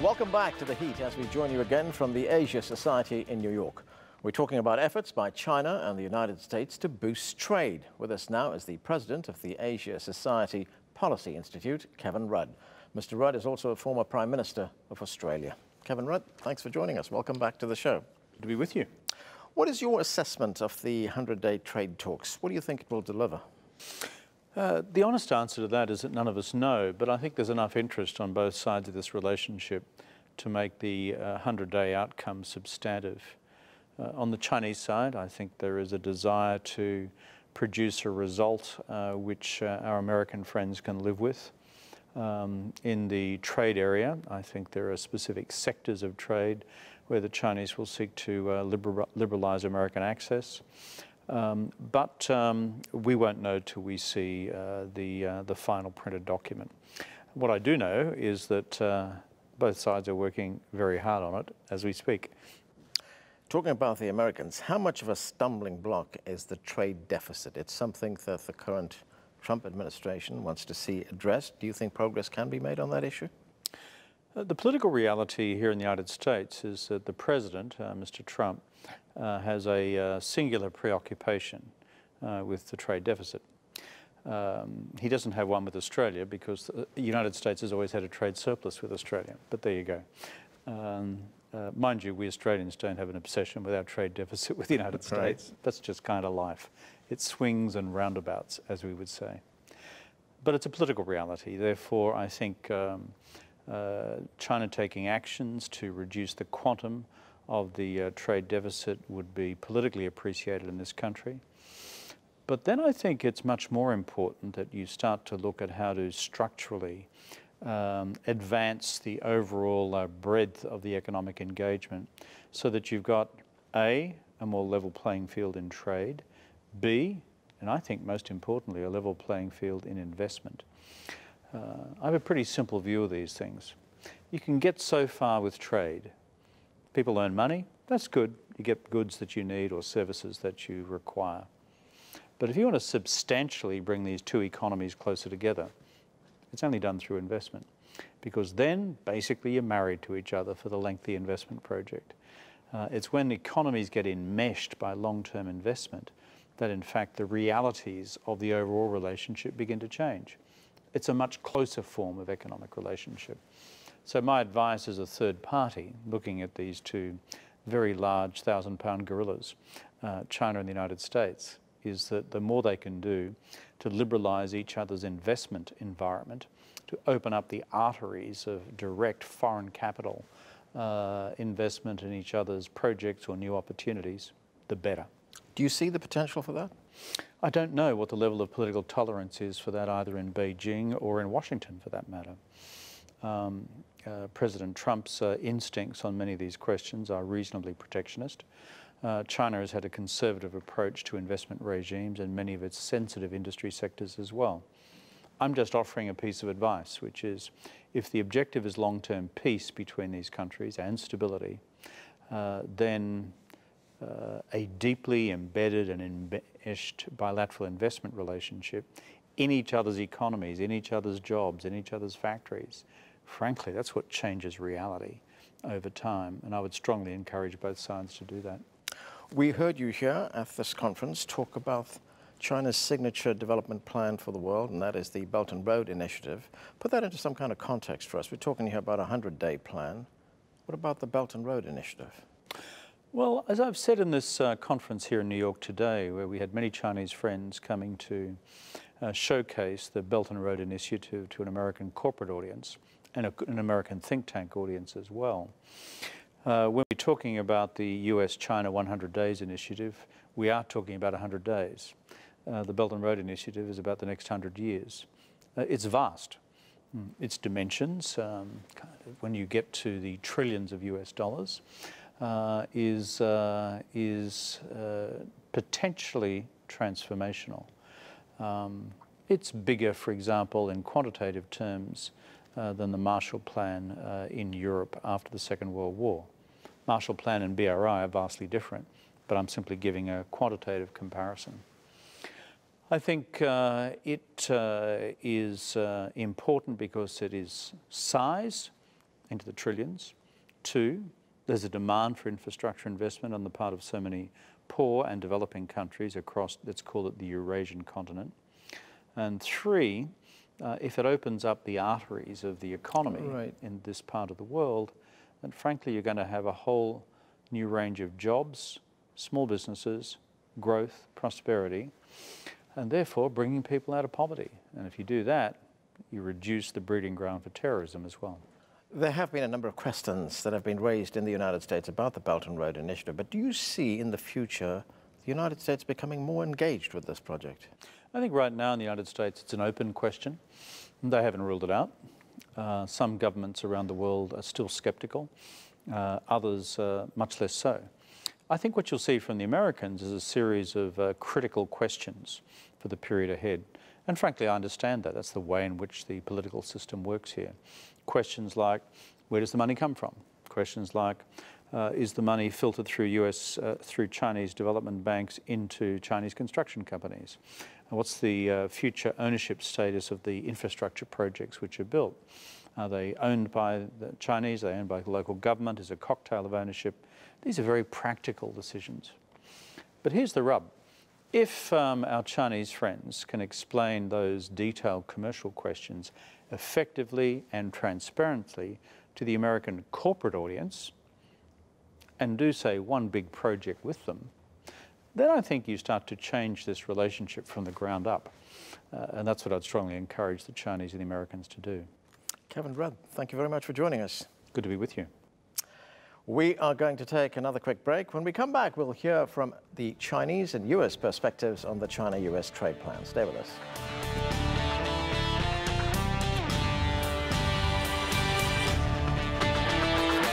Welcome back to The Heat as we join you again from the Asia Society in New York. We're talking about efforts by China and the United States to boost trade. With us now is the president of the Asia Society Policy Institute, Kevin Rudd. Mr. Rudd is also a former Prime Minister of Australia. Kevin Rudd, thanks for joining us. Welcome back to the show. Good to be with you. What is your assessment of the 100-day trade talks? What do you think it will deliver? The honest answer to that is that none of us know, but I think there's enough interest on both sides of this relationship to make the 100-day outcome substantive. On the Chinese side, I think there is a desire to produce a result which our American friends can live with. In the trade area, I think there are specific sectors of trade where the Chinese will seek to liberalize American access. But we won't know till we see the final printed document. What I do know is that both sides are working very hard on it as we speak. Talking about the Americans, how much of a stumbling block is the trade deficit? It's something that the current Trump administration wants to see addressed. Do you think progress can be made on that issue? The political reality here in the United States is that the president, Mr. Trump, has a singular preoccupation with the trade deficit. He doesn't have one with Australia because the United States has always had a trade surplus with Australia, but there you go. Mind you, we Australians don't have an obsession with our trade deficit with the United States. That's just kind of life. It swings and roundabouts, as we would say. But it's a political reality. Therefore, I think China taking actions to reduce the quantum of the trade deficit would be politically appreciated in this country. But then I think it's much more important that you start to look at how to structurally advance the overall breadth of the economic engagement so that you've got A, more level playing field in trade, B, and I think most importantly, a level playing field in investment. I have a pretty simple view of these things. You can get so far with trade. People earn money, that's good. You get goods that you need or services that you require. But if you want to substantially bring these two economies closer together, it's only done through investment, because then basically you're married to each other for the lengthy investment project. It's when economies get enmeshed by long-term investment that in fact the realities of the overall relationship begin to change. It's a much closer form of economic relationship. So my advice as a third party, looking at these two very large 1,000-pound gorillas, China and the United States, is that the more they can do to liberalize each other's investment environment, to open up the arteries of direct foreign capital investment in each other's projects or new opportunities, the better. Do you see the potential for that? I don't know what the level of political tolerance is for that either in Beijing or in Washington for that matter. President Trump's instincts on many of these questions are reasonably protectionist. China has had a conservative approach to investment regimes and many of its sensitive industry sectors as well. I'm just offering a piece of advice, which is if the objective is long-term peace between these countries and stability, then a deeply embedded and enmeshed bilateral investment relationship in each other's economies, in each other's jobs, in each other's factories, frankly, that's what changes reality over time. And I would strongly encourage both sides to do that. We heard you here at this conference talk about China's signature development plan for the world, and that is the Belt and Road Initiative. Put that into some kind of context for us. We're talking here about a 100-day plan. What about the Belt and Road Initiative? Well, as I've said in this conference here in New York today, where we had many Chinese friends coming to showcase the Belt and Road Initiative to an American corporate audience and an American think tank audience as well. When we're talking about the US-China 100 Days Initiative, we are talking about 100 days. The Belt and Road Initiative is about the next 100 years. It's vast. Its dimensions, when you get to the trillions of US dollars, is potentially transformational. It's bigger, for example, in quantitative terms than the Marshall Plan in Europe after the Second World War. Marshall Plan and BRI are vastly different, but I'm simply giving a quantitative comparison. I think it is important because it is size, into the trillions. 2, there's a demand for infrastructure investment on the part of so many poor and developing countries across, let's call it the Eurasian continent. And 3, if it opens up the arteries of the economy in this part of the world, then frankly you're going to have a whole new range of jobs, small businesses, growth, prosperity, and therefore bringing people out of poverty. And if you do that, you reduce the breeding ground for terrorism as well. There have been a number of questions that have been raised in the United States about the Belt and Road Initiative, but do you see in the future the United States becoming more engaged with this project? I think right now in the United States it's an open question. They haven't ruled it out. Some governments around the world are still sceptical, others much less so. I think what you'll see from the Americans is a series of critical questions for the period ahead. And frankly, I understand that. That's the way in which the political system works here. Questions like, where does the money come from? Questions like, is the money filtered through through Chinese development banks into Chinese construction companies? And what's the future ownership status of the infrastructure projects which are built? Are they owned by the Chinese? Are they owned by the local government? Is a cocktail of ownership? These are very practical decisions. But here's the rub. If our Chinese friends can explain those detailed commercial questions effectively and transparently to the American corporate audience and do, say, one big project with them, then I think you start to change this relationship from the ground up. And that's what I'd strongly encourage the Chinese and the Americans to do. Kevin Rudd, thank you very much for joining us. Good to be with you. We are going to take another quick break. When we come back, we'll hear from the Chinese and US perspectives on the China-US trade plan. Stay with us.